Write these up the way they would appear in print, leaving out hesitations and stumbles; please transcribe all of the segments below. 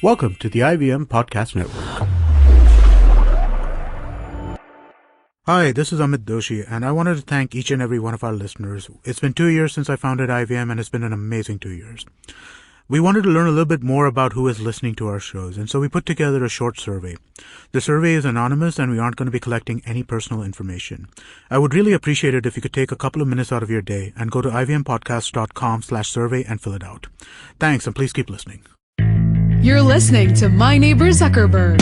Welcome to the IVM Podcast Network. Hi, this is Amit Doshi, and I wanted to thank each and every one of our listeners. It's been 2 years since I founded IVM, and it's been an amazing 2 years. We wanted to learn a little bit more about who is listening to our shows, and so we put together a short survey. The survey is anonymous, and we aren't going to be collecting any personal information. I would really appreciate it if you could take a couple of minutes out of your day and go to ivmpodcast.com/survey and fill it out. Thanks, and please keep listening. You're listening to My Neighbor Zuckerberg.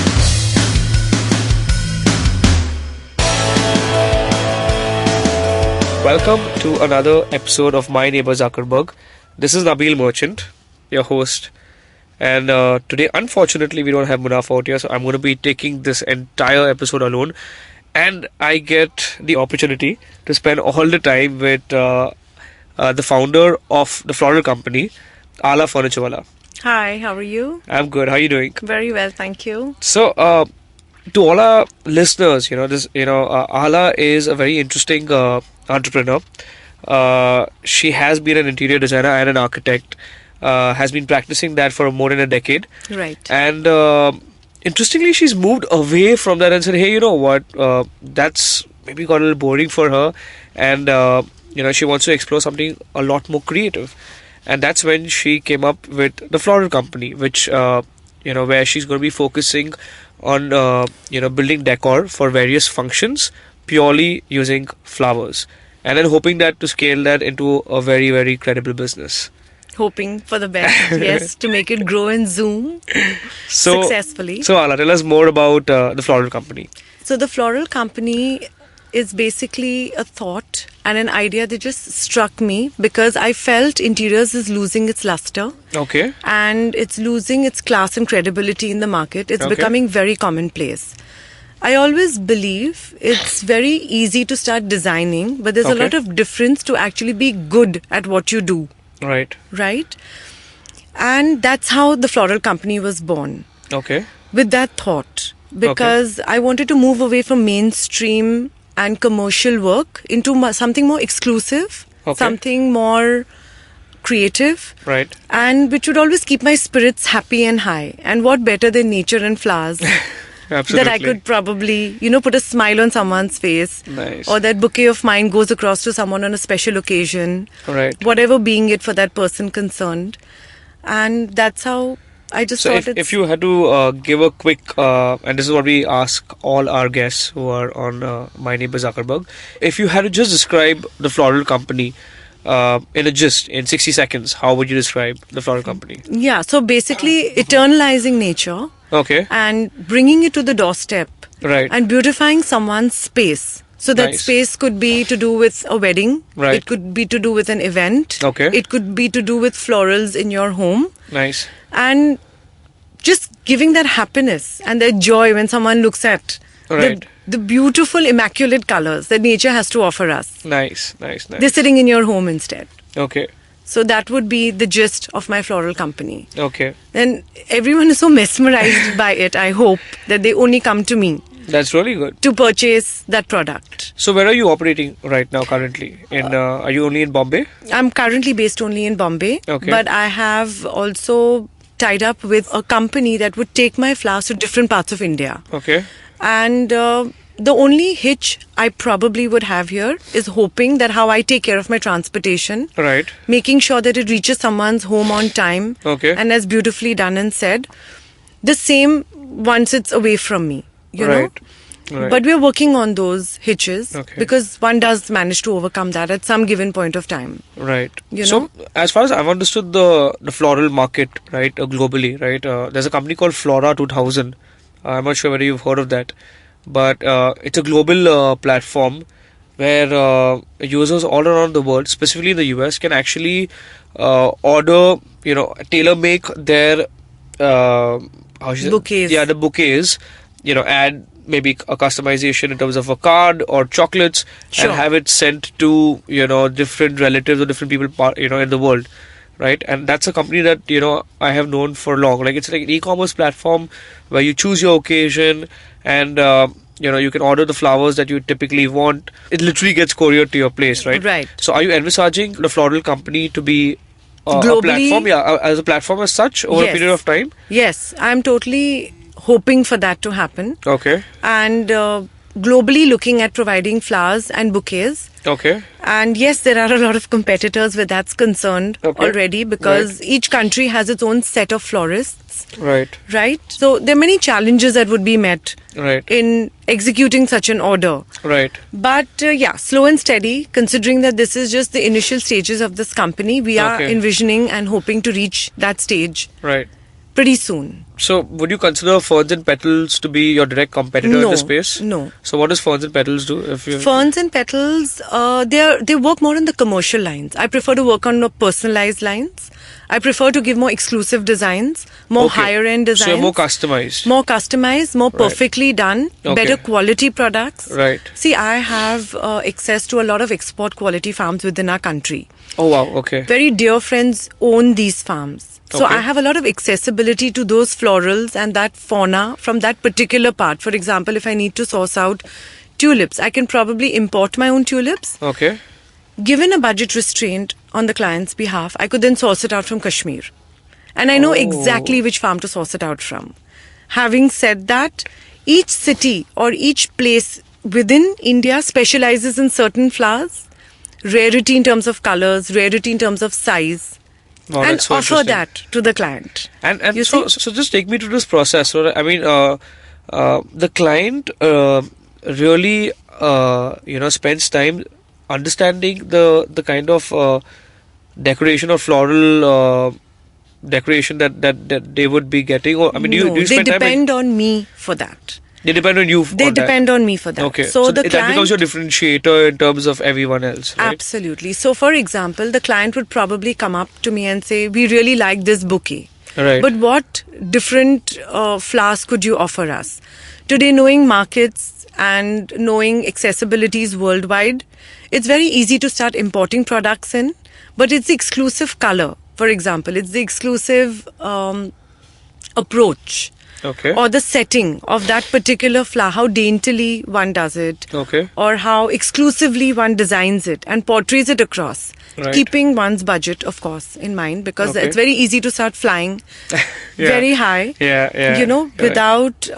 Welcome to another episode of My Neighbor Zuckerberg. This is Nabil Merchant, your host. And today, unfortunately, we don't have Munaf out here, so I'm going to be taking this entire episode alone. And I get the opportunity to spend all the time with the founder of the floral company, Ala Furniturewala. Hi, how are you? I'm good. How are you doing? Very well, thank you. So, to all our listeners, Ala is a very interesting entrepreneur. She has been an interior designer and an architect. Has been practicing that for more than a decade. Right. And interestingly, she's moved away from that and said, hey, you know what? That's maybe got a little boring for her. And, she wants to explore something a lot more creative. And that's when she came up with the floral company, which, where she's going to be focusing on, building decor for various functions purely using flowers. And then hoping that to scale that into a very, very credible business. Hoping for the best, yes, to make it grow and zoom successfully. So, Ala, tell us more about the floral company. So, the floral company is basically a thought and an idea that just struck me because I felt interiors is losing its luster. Okay. And it's losing its class and credibility in the market. It's becoming very commonplace. I always believe it's very easy to start designing, but there's a lot of difference to actually be good at what you do. Right. Right? And that's how the floral company was born. Okay. With that thought. Because I wanted to move away from mainstream and commercial work into something more exclusive, something more creative. Right. And which would always keep my spirits happy and high. And what better than nature and flowers? Absolutely. That I could probably, put a smile on someone's face. Nice. Or that bouquet of mine goes across to someone on a special occasion. Right. Whatever being it for that person concerned. And that's how I just thought if you had to give a quick, and this is what we ask all our guests who are on My Neighbor Zuckerberg, if you had to just describe the floral company in a gist, in 60 seconds, how would you describe the floral company? Yeah, so basically eternalizing nature. Okay. And bringing it to the doorstep. Right. And beautifying someone's space. So that space could be to do with a wedding. Right. It could be to do with an event. Okay. It could be to do with florals in your home. Nice. And just giving that happiness and that joy when someone looks at the beautiful, immaculate colors that nature has to offer us. Nice. They're sitting in your home instead. Okay. So that would be the gist of my floral company. Okay. And everyone is so mesmerized by it, I hope, that they only come to me. That's really good. To purchase that product. So where are you operating right now currently? Are you only in Bombay? I'm currently based only in Bombay. Okay. But I have also tied up with a company that would take my flowers to different parts of India. Okay. And the only hitch I probably would have here is hoping that how I take care of my transportation. Right. Making sure that it reaches someone's home on time. Okay. And as beautifully done and said, the same once it's away from me. You know? Right. But we're working on those hitches because one does manage to overcome that at some given point of time. Right. You so, know? as far as I've understood the floral market, right, globally, right, there's a company called Flora 2000. I'm not sure whether you've heard of that. But it's a global platform where users all around the world, specifically in the US, can actually order, tailor-make their bouquets. Yeah, the bouquets, add maybe a customization in terms of a card or chocolates and have it sent to, different relatives or different people, in the world. Right. And that's a company that, I have known for long. Like, it's like an e-commerce platform where you choose your occasion and, you can order the flowers that you typically want. It literally gets couriered to your place, right? Right. So are you envisaging the floral company to be a Globally- platform, as a platform as such over a Yes. period of time? Yes, I'm totally hoping for that to happen. Okay. And globally looking at providing flowers and bouquets. Okay. And yes, there are a lot of competitors where that's concerned Okay. already, because each country has its own set of florists, Right. right? So there are many challenges that would be met Right. in executing such an order. Right. But yeah, slow and steady, considering that this is just the initial stages of this company. We are Okay. envisioning and hoping to reach that stage Right. pretty soon. So, would you consider Ferns and Petals to be your direct competitor in No, this space? no. So, what does Ferns and Petals do? If you Ferns and Petals, they work more on the commercial lines. I prefer to work on the personalized lines. I prefer to give more exclusive designs, more Okay. higher end designs. So, you're more customized. More customized, more perfectly done, Okay. better quality products. Right. See, I have access to a lot of export quality farms within our country. Oh wow. Okay. Very dear friends own these farms. So Okay. I have a lot of accessibility to those florals and that fauna from that particular part. For example, if I need to source out tulips, I can probably import my own tulips. Okay. Given a budget restraint on the client's behalf, I could then source it out from Kashmir. And I know exactly which farm to source it out from. Having said that, each city or each place within India specializes in certain flowers, rarity in terms of colors, rarity in terms of size, Wow, and that's so offer interesting. that to the client. And You so see? so just take me through this process. So I mean, the client really spends time understanding the kind of decoration or floral decoration that they would be getting. Or I mean, do No, you they spend time? depend on me for that. They depend on you. They on that. depend on me for that. Okay, So, the that client becomes your differentiator in terms of everyone else, right? Absolutely. So, for example, the client would probably come up to me and say, "We really like this bouquet. Right. But what different flowers could you offer us?" Today, knowing markets and knowing accessibilities worldwide, it's very easy to start importing products in, but it's the exclusive color. For example, it's the exclusive approach. Okay. Or the setting of that particular flower, how daintily one does it, Okay. or how exclusively one designs it and portrays it across, Right. keeping one's budget, of course, in mind, because Okay. it's very easy to start flying Yeah. very high. Yeah. You know, Correct. without,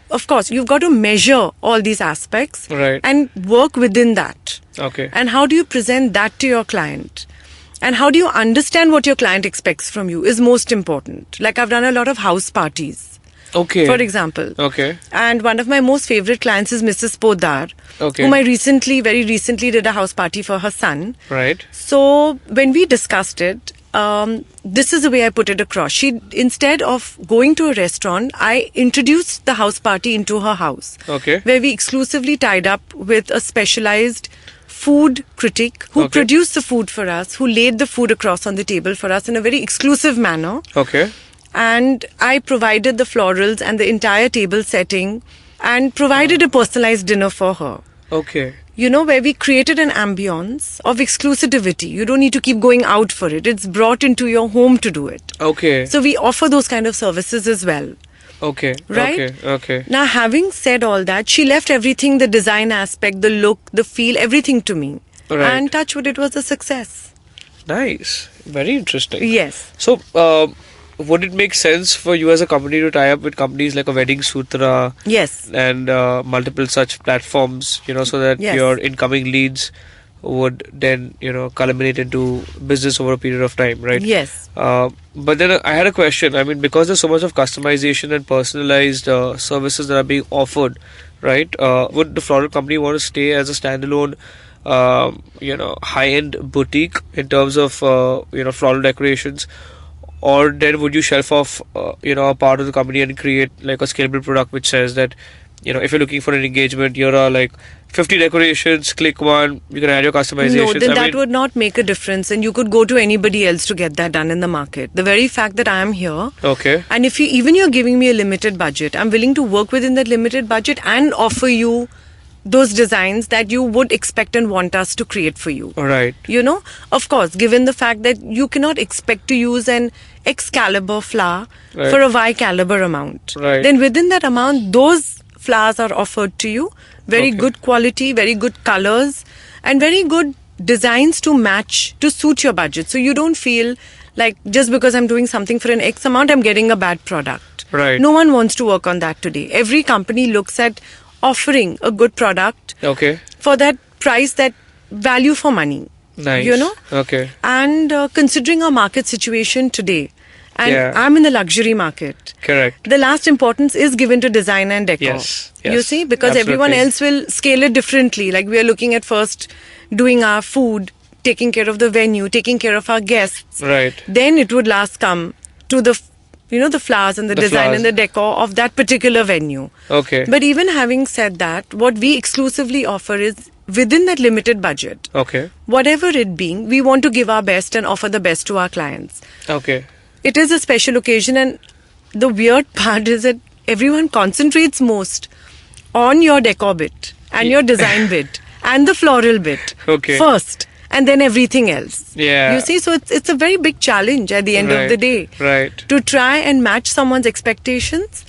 of course, you've got to measure all these aspects Right. and work within that. Okay. And how do you present that to your client? And how do you understand what your client expects from you is most important. Like, I've done a lot of house parties, Okay. for example. Okay. And one of my most favorite clients is Mrs. Podar, Okay. whom I very recently did a house party for her son. Right. So when we discussed it, this is the way I put it across. She, instead of going to a restaurant, I introduced the house party into her house. Okay. Where we exclusively tied up with a specialized food critic who Okay. produced the food for us, who laid the food across on the table for us in a very exclusive manner. Okay. And I provided the florals and the entire table setting and provided a personalized dinner for her. Okay. You know, where we created an ambience of exclusivity. You don't need to keep going out for it. It's brought into your home to do it. Okay. So we offer those kind of services as well. Okay. Right? Okay. Okay. Now, having said all that, she left everything, the design aspect, the look, the feel, everything to me. Right. And touch wood, it was a success. Nice. Very interesting. Yes. So, would it make sense for you as a company to tie up with companies like a Wedding Sutra Yes. and multiple such platforms, so that Yes. your incoming leads would then, culminate into business over a period of time, right? Yes. But then I had a question. I mean, because there's so much of customization and personalized services that are being offered, right? Would the floral company want to stay as a standalone, high-end boutique in terms of, floral decorations? Or then would you shelf off, a part of the company and create like a scalable product which says that, if you're looking for an engagement, here are like 50 decorations, click one, you can add your customizations. No, then I that mean, would not make a difference, and you could go to anybody else to get that done in the market. The very fact that I am here, Okay. and if you're giving me a limited budget, I'm willing to work within that limited budget and offer you those designs that you would expect and want us to create for you. All right. Of course, given the fact that you cannot expect to use an X caliber flower Right. for a Y caliber amount. Right. Then within that amount, those flowers are offered to you. Very Okay. good quality, very good colors, and very good designs to match, to suit your budget. So you don't feel like just because I'm doing something for an X amount, I'm getting a bad product. Right. No one wants to work on that today. Every company looks at offering a good product Okay. for that price, that value for money. Nice. You know? Okay. And considering our market situation today, and Yeah. I'm in the luxury market, Correct. the last importance is given to design and decor. Yes, You yes, see, because everyone absolutely. else will scale it differently. Like we are looking at first doing our food, taking care of the venue, taking care of our guests. Right. Then it would last come to the, the flowers and the design flowers. and the decor of that particular venue. Okay. But even having said that, what we exclusively offer is within that limited budget. Okay. Whatever it being, we want to give our best and offer the best to our clients. Okay. It is a special occasion, and the weird part is that everyone concentrates most on your decor bit and your design bit and the floral bit Okay. first, and then everything else. Yeah. You see, so it's a very big challenge at the end of the day. Right. To try and match someone's expectations,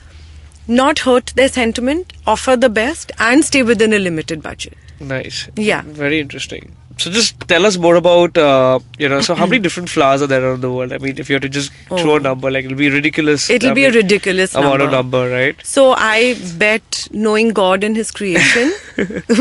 not hurt their sentiment, offer the best, and stay within a limited budget. Nice. Yeah. Very interesting. So just tell us more about, so how many different flowers are there around the world? I mean, if you had to just throw a number, like it'll be ridiculous. It'll be a ridiculous amount of number. number, right? So I bet, knowing God and His creation,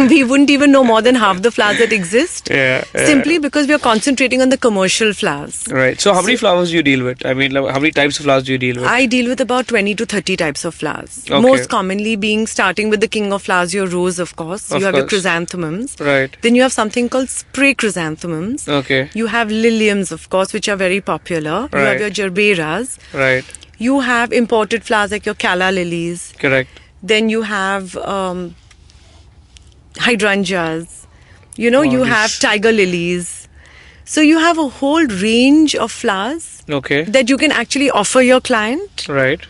we wouldn't even know more than half the flowers that exist. Yeah. Simply because we are concentrating on the commercial flowers. Right. So how many flowers do you deal with? I mean, like, how many types of flowers do you deal with? I deal with about 20 to 30 types of flowers. Okay. Most commonly being starting with the king of flowers, your rose, of course. Of You have your course. chrysanthemums. Right. Then you have something called spray chrysanthemums. Okay. You have liliums, of course, which are very popular. You Right. have your gerberas. Right. You have imported flowers like your calla lilies. Correct. Then you have hydrangeas. You have these- tiger lilies. So you have a whole range of flowers Okay. that you can actually offer your client. Right.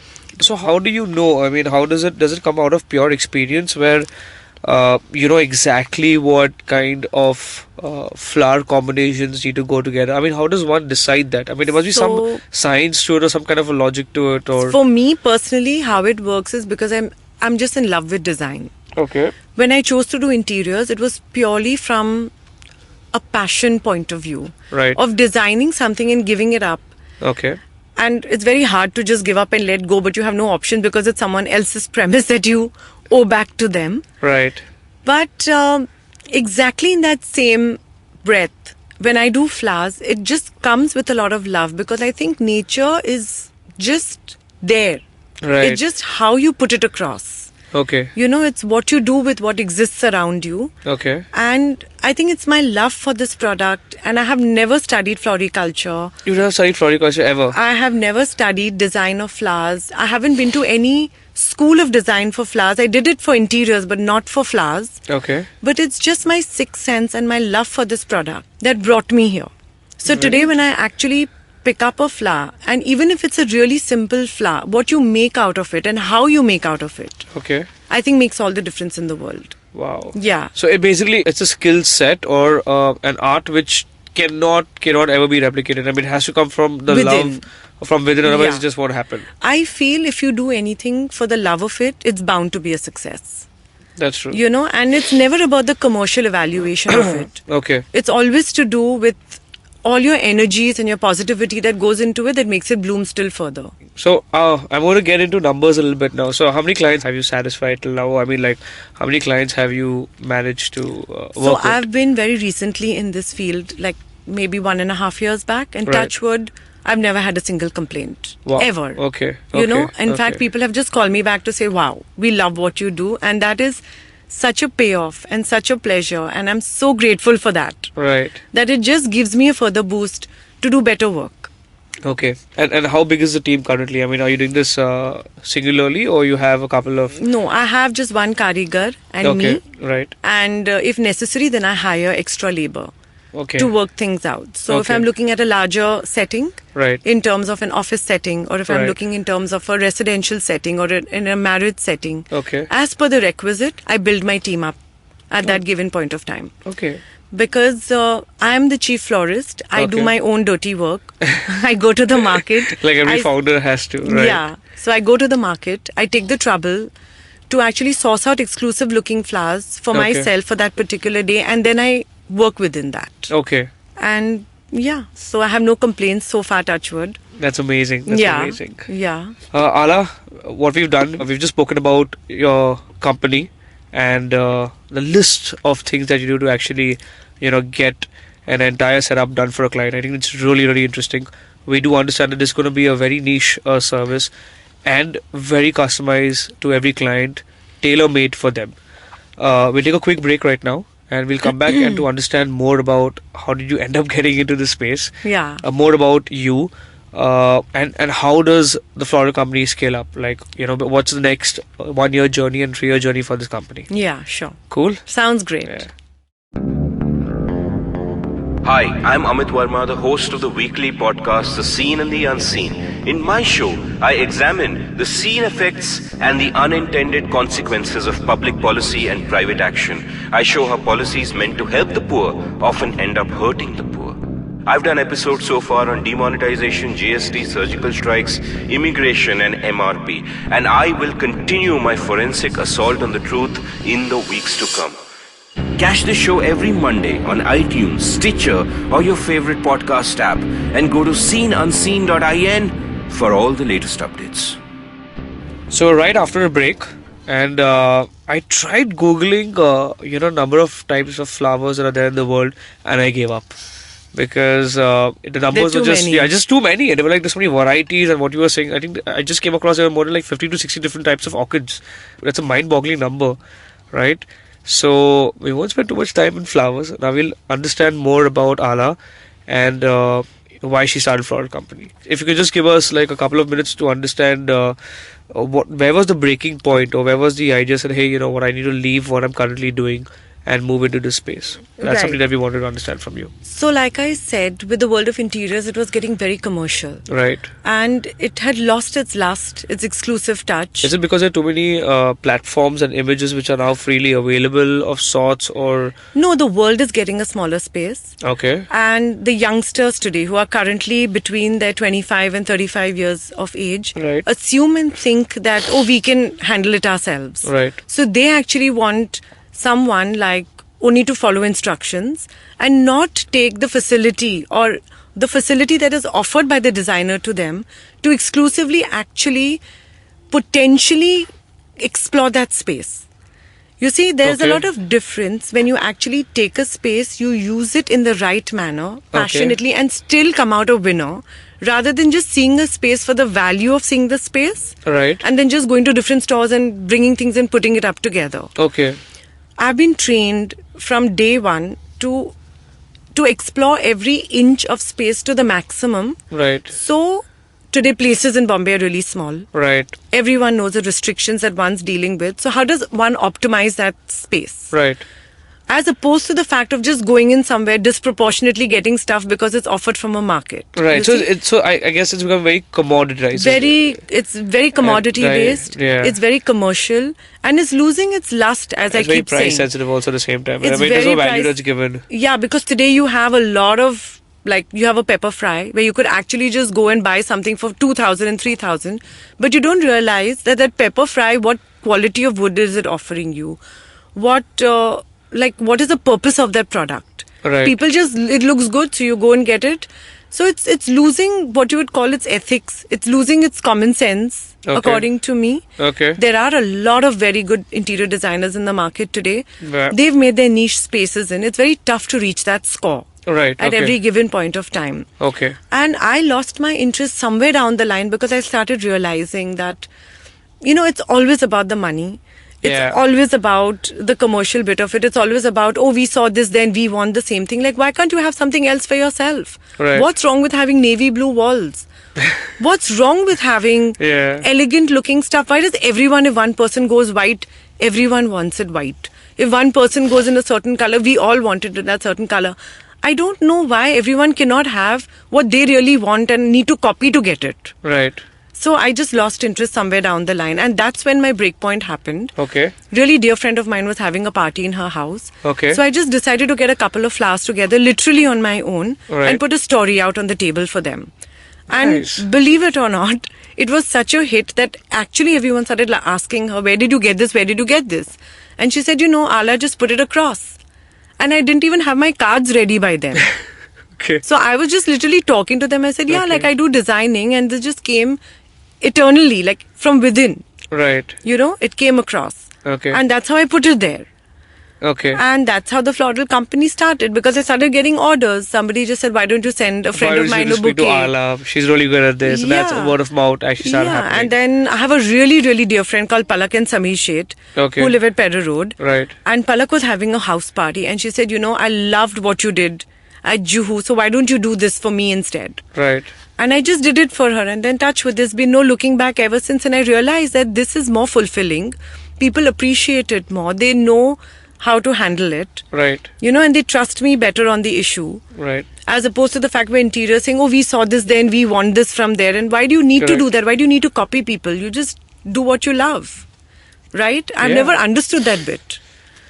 So how do you know? I mean, how does it come out of pure experience where you know exactly what kind of flower combinations need to go together? I mean, how does one decide that? I mean, there must be some So- science to it or some kind of a logic to it, or For me personally, how it works is because I'm just in love with design. okay, When I chose to do interiors, it was purely from a passion point of view right, of designing something and giving it up. okay, And it's very hard to just give up and let go, but you have no option because it's someone else's premise that you owe back to them. right, But exactly in that same breath, when I do flowers, it just comes with a lot of love because I think nature is just there. right, It's just how you put it across. okay, It's what you do with what exists around you. okay. And I think it's my love for this product. And I have never studied floriculture. You never studied floriculture ever? I have never studied design of flowers. I haven't been to any school of design for flowers. I did it for interiors, but not for flowers. Okay, But it's just my sixth sense and my love for this product that brought me here. So today, when I actually pick up a flower, and even if it's a really simple flower, what you make out of it and how you make out of it, okay. I think makes all the difference in the world. Wow. Yeah. So it's a skill set or an art which cannot ever be replicated. I mean, it has to come from the Within. love from within. Otherwise, Yeah. it just won't happen. I feel if you do anything for the love of it, it's bound to be a success. That's true. And it's never about the commercial evaluation of it. Okay. It's always to do with all your energies and your positivity that goes into it that makes it bloom still further. So I'm going to get into numbers a little bit now. So how many clients have you satisfied till now? I mean, like, how many clients have you managed to work So with? I've been very recently in this field, like maybe 1.5 years back, and Right. touch wood, I've never had a single complaint. Wow. Ever. Okay. In fact, people have just called me back to say, wow, we love what you do. And that is such a payoff and such a pleasure. And I'm so grateful for that. Right. That it just gives me a further boost to do better work. Okay. And how big is the team currently? I mean, are you doing this singularly or you have a couple of... No, I have just one karigar and Okay. me. Right. And if necessary, then I hire extra labor Okay. to work things out. So if Okay. I'm looking at a larger setting, Right. in terms of an office setting, or if I'm Right. looking in terms of a residential setting or in a marriage setting, Okay. as per the requisite, I build my team up at that given point of time. Okay. Because I am the chief florist, I do Okay. my own dirty work. I go to the market. Like every I- founder has to, right? Yeah. So I go to the market, I take the trouble to actually source out exclusive looking flowers for Okay. myself for that particular day, and then I work within that. Okay. And Yeah. So I have no complaints so far, touch wood. That's amazing. That's yeah. amazing. Yeah. Ala, what we've done, we've just spoken about your company and the list of things that you do to actually, get an entire setup done for a client. I think it's really, really interesting. We do understand that this is going to be a very niche service and very customized to every client, tailor-made for them. We'll take a quick break right now and we'll come back and to understand more about how did you end up getting into this space. Yeah. More about you. And how does the floral company scale up? Like, what's the next 1 year journey and 3 year journey for this company? Yeah, sure. Cool. Sounds great. Yeah. Hi, I'm Amit Verma, the host of the weekly podcast The Seen and the Unseen. In my show, I examine the seen effects and the unintended consequences of public policy and private action. I show how policies meant to help the poor often end up hurting the poor. I've done episodes so far on demonetization, GST, surgical strikes, immigration and MRP. And I will continue my forensic assault on the truth in the weeks to come. Catch the show every Monday on iTunes, Stitcher or your favorite podcast app. And go to seenunseen.in for all the latest updates. So right after a break, and I tried Googling, number of types of flowers that are there in the world, and I gave up. Because the numbers were just too many. And there were like this many varieties, and what you were saying, I think I just came across there were more than like 50 to 60 different types of orchids. That's a mind-boggling number, right? So we won't spend too much time in flowers. Now we'll understand more about Ala and why she started Floral Company. If you could just give us like a couple of minutes to understand where was the breaking point, or where was the idea that, hey, I need to leave what I'm currently doing and move into this space. That's something that we wanted to understand from you. So like I said, with the world of interiors, it was getting very commercial. Right. And it had lost its lust, its exclusive touch. Is it because there are too many platforms and images which are now freely available of sorts, or? No, the world is getting a smaller space. Okay. And the youngsters today who are currently between their 25 and 35 years of age assume and think that, we can handle it ourselves. Right. So they actually want someone like only to follow instructions and not take the facility or the facility that is offered by the designer to them to exclusively actually potentially explore that space. You see, there's a lot of difference when you actually take a space, you use it in the right manner, passionately, and still come out a winner, rather than just seeing a space for the value of seeing the space. Right. And then just going to different stores and bringing things and putting it up together. Okay. I've been trained from day one to explore every inch of space to the maximum. Right. So today places in Bombay are really small. Right. Everyone knows the restrictions that one's dealing with. So how does one optimize that space? Right. As opposed to the fact of just going in somewhere disproportionately getting stuff because it's offered from a market. Right. So I guess it's become very commoditized. It's very commodity based. Yeah. It's very commercial, and it's losing its lust, as I keep saying. It's very price sensitive also at the same time. It's there's no very value that's given. Yeah, because today you have a lot of, like, you have a pepper fry where you could actually just go and buy something for 2,000 and 3,000, but you don't realize that pepper fry, what quality of wood is it offering you? What is the purpose of that product? Right. People just, it looks good, so you go and get it. So it's losing what you would call its ethics. It's losing its common sense, according to me. Okay. There are a lot of very good interior designers in the market today. Yeah. They've made their niche spaces in. It's very tough to reach that score. Right. At every given point of time. Okay. And I lost my interest somewhere down the line because I started realizing that, it's always about the money. It's always about the commercial bit of it. It's always about, we saw this, then we want the same thing. Like, why can't you have something else for yourself? Right. What's wrong with having navy blue walls? What's wrong with having elegant looking stuff? Why does everyone, if one person goes white, everyone wants it white? If one person goes in a certain color, we all want it in that certain color. I don't know why everyone cannot have what they really want and need to copy to get it. Right. So I just lost interest somewhere down the line, and that's when my breakpoint happened. Okay. Really dear friend of mine was having a party in her house. Okay. So I just decided to get a couple of flowers together, literally on my own, and put a story out on the table for them. And believe it or not, it was such a hit that actually everyone started asking her, where did you get this? Where did you get this? And she said, Ala just put it across. And I didn't even have my cards ready by then. Okay. So I was just literally talking to them. I said, yeah, Okay. like I do designing, and this just came eternally, like from within. Right. It came across. Okay. And that's how I put it there. Okay. And that's how the floral company started, because I started getting orders. Somebody just said, why don't you send a friend Why of don't you mine a just speak to bouquet? Ala? She's really good at this. And that's Yeah. word of mouth actually started Yeah, happening. and then I have a really, really dear friend called Palak and Sameer Sheth, Okay. who live at Pedder Road. Right. And Palak was having a house party, and she said, I loved what you did at Juhu, so why don't you do this for me instead? Right. And I just did it for her, and then touch with, there's been no looking back ever since. And I realized that this is more fulfilling. People appreciate it more. They know how to handle it. Right. And they trust me better on the issue. Right. As opposed to the fact where interior saying, oh, we saw this there and we want this from there. And why do you need to Correct. do that? Why do you need to copy people? You just do what you love. Right? I've Yeah. never understood that bit.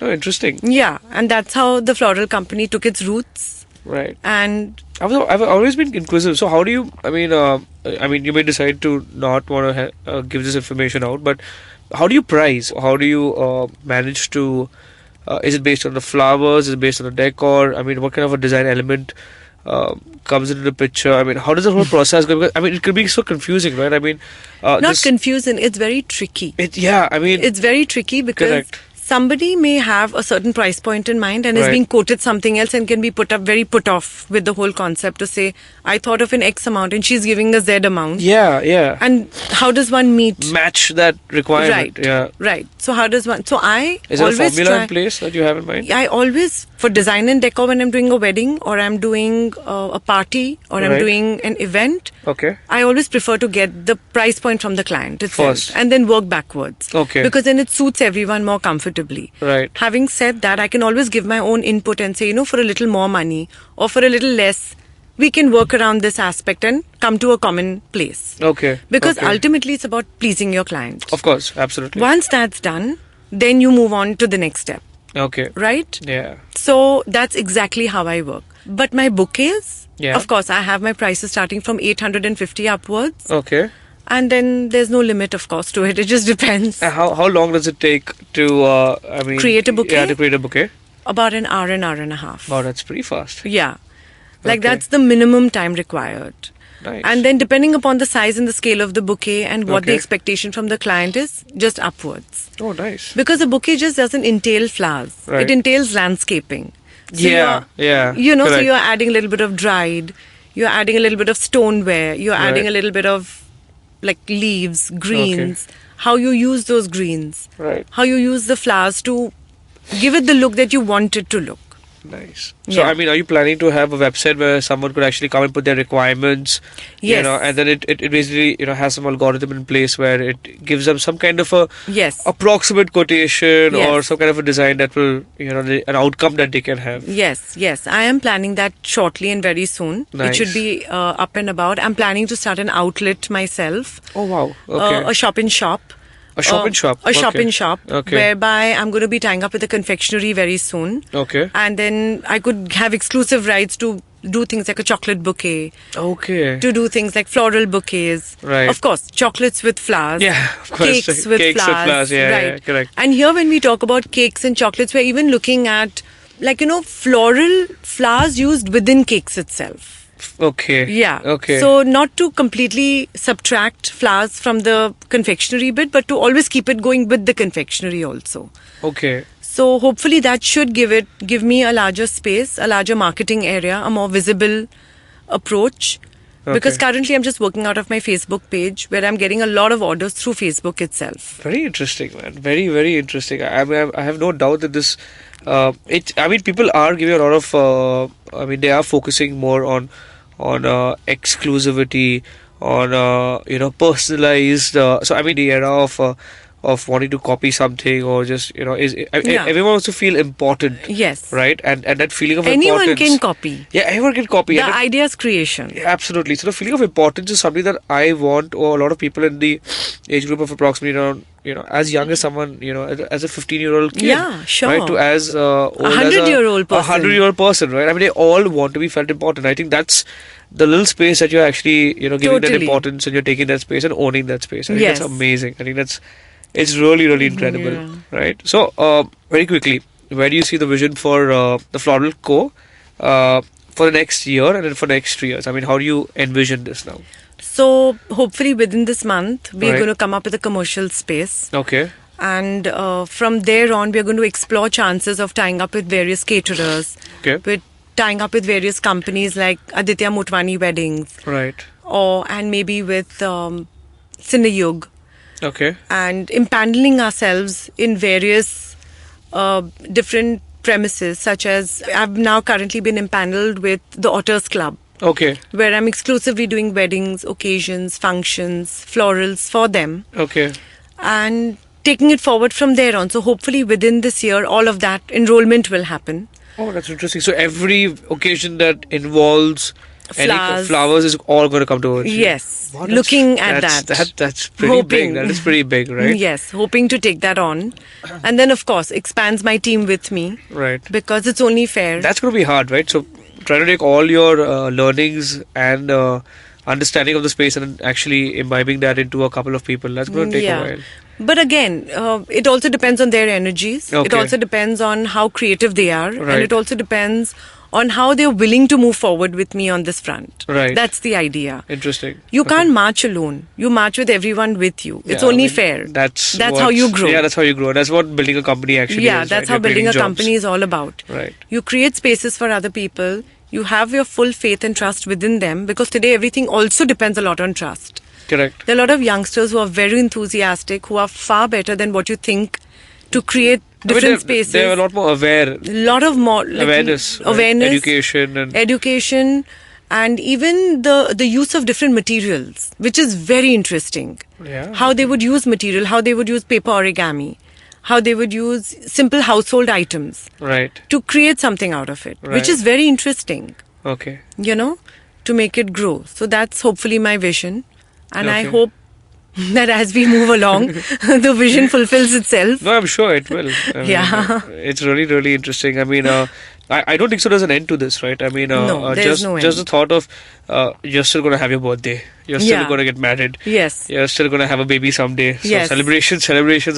Oh, interesting. Yeah. And that's how the floral company took its roots. Right. And I've always been inquisitive. So how do you? I mean, you may decide to not want to give this information out, but how do you price? How do you manage to? Is it based on the flowers? Is it based on the decor? I mean, what kind of a design element comes into the picture? I mean, how does the whole process go? Because, I mean, it could be so confusing, right? I mean, not confusing, it's very tricky. I mean, It's very tricky because Correct. somebody may have a certain price point in mind and is Right. being quoted something else and can be put off with the whole concept to say, I thought of an X amount and she's giving a Z amount. yeah, And how does one meet? match that requirement. Right. Yeah. Right. So how does one? So I Is there a always formula try. in place that you have in mind? I always, for design and decor, when I'm doing a wedding or I'm doing a party or I'm Right. doing an event, Okay. I always prefer to get the price point from the client itself First. and then work backwards. Okay. Because then it suits everyone more comfortably. Right. Having said that, I can always give my own input and say, for a little more money or for a little less, we can work around this aspect and come to a common place. Okay. Because okay. ultimately it's about pleasing your client. Of course, absolutely. Once that's done, then you move on to the next step, Okay. right? Yeah. So that's exactly how I work. But my bouquets, Yeah. of course, I have my prices starting from 850 upwards. Okay. And then there's no limit, of course, to it. It just depends. And how long does it take to Create a bouquet? Yeah, to create a bouquet. About an hour and a half. Wow, that's pretty fast. Yeah. Like Okay. that's the minimum time required. Nice. And then depending upon the size and the scale of the bouquet and what the Okay. expectation from the client is, just upwards. Oh, nice. Because a bouquet just doesn't entail flowers. Right. It entails landscaping. So Yeah, yeah, so correct. you're adding a little bit of dried, you're adding a little bit of stoneware, you're adding Right. a little bit of like leaves, greens, how you use those greens, Right. how you use the flowers to give it the look that you want it to look. Nice. So, Yeah. I mean, are you planning to have a website where someone could actually come and put their requirements? Yes. And then it basically, has some algorithm in place where it gives them some kind of a Yes. approximate quotation Yes. or some kind of a design that will, an outcome that they can have. Yes. I am planning that shortly and very soon. Nice. It should be up and about. I'm planning to start an outlet myself. Oh, wow. Okay. A shop in shop. A shop in shop. A shop Okay. in shop. Okay. Whereby I'm going to be tying up with a confectionery very soon. Okay. And then I could have exclusive rights to do things like a chocolate bouquet, Okay. to do things like floral bouquets. Right. Of course, chocolates with flowers. Yeah, of course. Cakes with flowers. Yeah, right. yeah, correct. And here when we talk about cakes and chocolates, we're even looking at floral flowers used within cakes itself. Okay. Yeah. Okay. So not to completely subtract flowers from the confectionery bit, but to always keep it going with the confectionery also. Okay. So hopefully that should give me a larger space, a larger marketing area, a more visible approach. Because Okay. currently I'm just working out of my Facebook page where I'm getting a lot of orders through Facebook itself. Very interesting, man. Very, very interesting. I mean, I have no doubt that this. People are giving a lot of. They are focusing more on exclusivity, on personalized. The era of wanting to copy something or just Yeah. everyone wants to feel important. Yes. Right, and that feeling of Anyone importance. can copy. Yeah, anyone can copy. The And idea's creation. yeah, absolutely. So the feeling of importance is something that I want, or a lot of people in the age group of approximately around, as young as someone, as a 15-year-old kid. Yeah, sure. Right, to as old as 100-year-old person. 100-year-old person, right? I mean, they all want to be felt important. I think that's the little space that you're actually, giving that Totally. importance, and you're taking that space and owning that space. I think Yes. that's amazing. I think it's really, really incredible, Yeah. right? So, very quickly, where do you see the vision for the Floral Co. for the next year and then for the next 3 years? I mean, how do you envision this now? So hopefully within this month, we're Right. going to come up with a commercial space. Okay. And from there on, we're going to explore chances of tying up with various caterers, Okay. with tying up with various companies like Aditya Motwani Weddings, Right. and maybe with Cineyug, Okay. and impaneling ourselves in various different premises, such as I've now currently been impaneled with the Otters Club, Okay. where I'm exclusively doing weddings, occasions, functions, florals for them, Okay. and taking it forward from there on. So hopefully within this year, all of that enrollment will happen. Oh, that's interesting. So every occasion that involves Flowers. flowers is all going to come towards you. Yes, Wow, that's- looking at That's pretty Hoping. big. That is pretty big, right? Yes, hoping to take that on. And then, of course, expands my team with me, Right. because it's only fair. That's going to be hard, right? So try to take all your learnings and understanding of the space and actually imbibing that into a couple of people. That's going to take a while. But again, it also depends on their energies. It Okay. also depends on how creative they are. Right. And it also depends on how they're willing to move forward with me on this front. Right. That's the idea. Interesting. You Okay. can't march alone. You march with everyone with you. It's Yeah, only I mean, fair. That's how you grow. Yeah, that's how you grow. That's what building a company actually Yeah, is. that's right? how You're building a creating company jobs. is all about. Right. You create spaces for other people. You have your full faith and trust within them, because today everything also depends a lot on trust. Correct. There are a lot of youngsters who are very enthusiastic, who are far better than what you think to create different spaces. They're a lot more aware. A lot of more like, Awareness. right? awareness, Education and education, and even the use of different materials, which is very interesting. Yeah. How they would use material, how they would use paper origami, how they would use simple household items right. to create something out of it, Right. which is very interesting, Okay. to make it grow. So that's hopefully my vision. And I Okay. hope that as we move along, the vision fulfills itself. No, I'm sure it will. I mean, Yeah. It's really, really interesting. I mean, I don't think so there's an end to this, right? I mean, No, there's just, no just the end. thought of you're still going to have your birthday. You're still Yeah. going to get married. Yes. You're still going to have a baby someday. So Yes. celebrations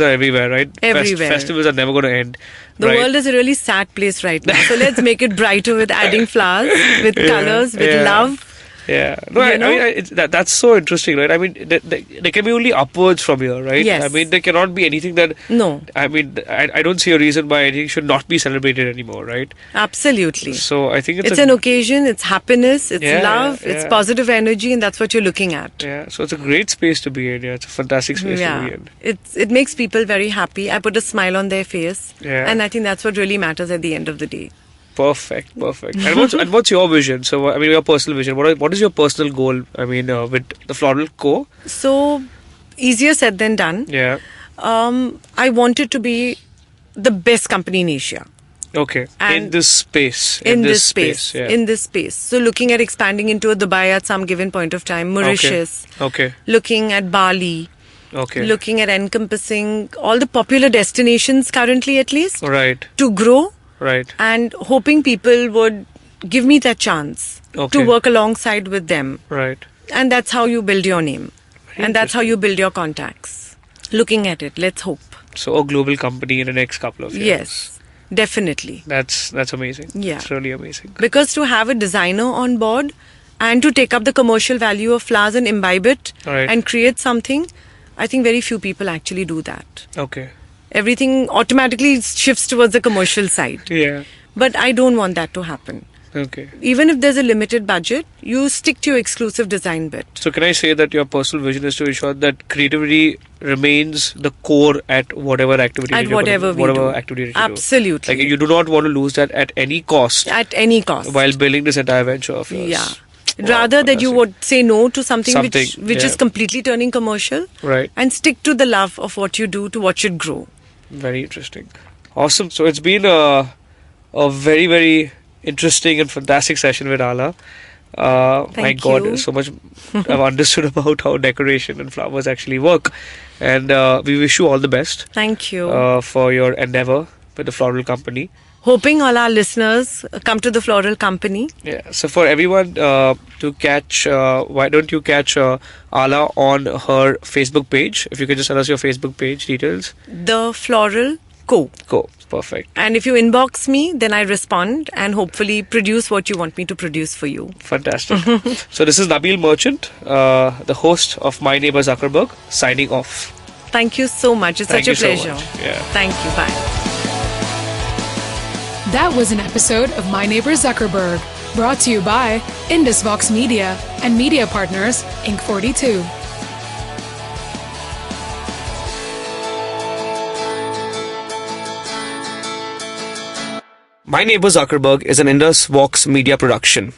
are everywhere, right? Everywhere. Festivals are never going to end. The right? world is a really sad place right now. So let's make it brighter with adding flowers, with colors, with yeah. love. Yeah, no, You I know? mean, that's so interesting, right? I mean, there can be only upwards from here, right? Yes. I mean, there cannot be anything that. No. I mean, I don't see a reason why anything should not be celebrated anymore, right? Absolutely. So I think It's an occasion, it's happiness, it's Yeah, love, yeah, it's yeah. positive energy, and that's what you're looking at. Yeah, so it's a great space to be in. Yeah, it's a fantastic space to be in. It makes people very happy. I put a smile on their face, Yeah. and I think that's what really matters at the end of the day. Perfect. And what's your vision? So I mean, your personal vision. What is your personal goal? I mean, with the Floral Co. So, easier said than done. Yeah. I wanted to be the best company in Asia. Okay. In And this space. In this space. Yeah. In this space. So, looking at expanding into Dubai at some given point of time, Mauritius, Okay. looking at Bali, Okay. looking at encompassing all the popular destinations currently, at least, Right. to grow. Right. And hoping people would give me that chance Okay. to work alongside with them. Right. And that's how you build your name. And that's how you build your contacts. Looking at it, let's hope. So a global company in the next couple of years. Yes, definitely. That's amazing. Yeah. It's really amazing. Because to have a designer on board and to take up the commercial value of flowers and imbibe it Right. and create something, I think very few people actually do that. Okay. Everything automatically shifts towards the commercial side. Yeah. But I don't want that to happen. Okay. Even if there's a limited budget, you stick to your exclusive design bit. So can I say that your personal vision is to ensure that creativity remains the core at whatever activity At that you're whatever gonna- we whatever do. activity that you do. Absolutely. Like you do not want to lose that at any cost At any cost. while building this entire venture of yours. Yeah. Wow, Rather that you fantastic. would say no to something Something, which yeah. is completely turning commercial, Right. and stick to the love of what you do to watch it grow. Very interesting. Awesome. So it's been a very, very interesting and fantastic session with Ala. My Thank God, you. so much I've understood about how decoration and flowers actually work. And we wish you all the best Thank you. for your endeavor with the Floral Company. Hoping all our listeners come to the Floral Company. Yeah. So for everyone to catch, why don't you catch Ala on her Facebook page? If you could just tell us your Facebook page details. The Floral Co. Go. Perfect. And if you inbox me, then I respond and hopefully produce what you want me to produce for you. Fantastic. So this is Nabil Merchant, the host of My Neighbor Zuckerberg, signing off. Thank you so much. It's Thank such a you so pleasure. much. Yeah. Thank you. Bye. That was an episode of My Neighbor Zuckerberg, brought to you by Indus Vox Media and media partners Inc. 42. My Neighbor Zuckerberg is an Indus Vox media production.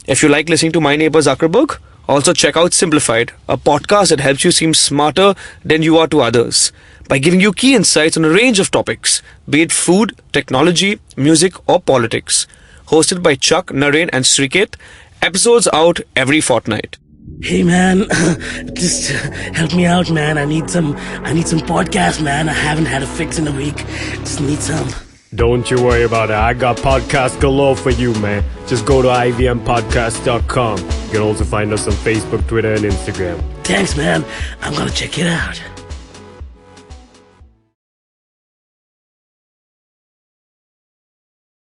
If you like listening to My Neighbor Zuckerberg, also check out Simplified, a podcast that helps you seem smarter than you are to others by giving you key insights on a range of topics, be it food, technology, music, or politics. Hosted by Chuck, Naren, and Sriket, episodes out every fortnight. Hey man, just help me out, man. I need some podcast, man. I haven't had a fix in a week. Just need some. Don't you worry about it. I got podcast galore for you, man. Just go to ivmpodcast.com. You can also find us on Facebook, Twitter, and Instagram. Thanks, man. I'm gonna check it out.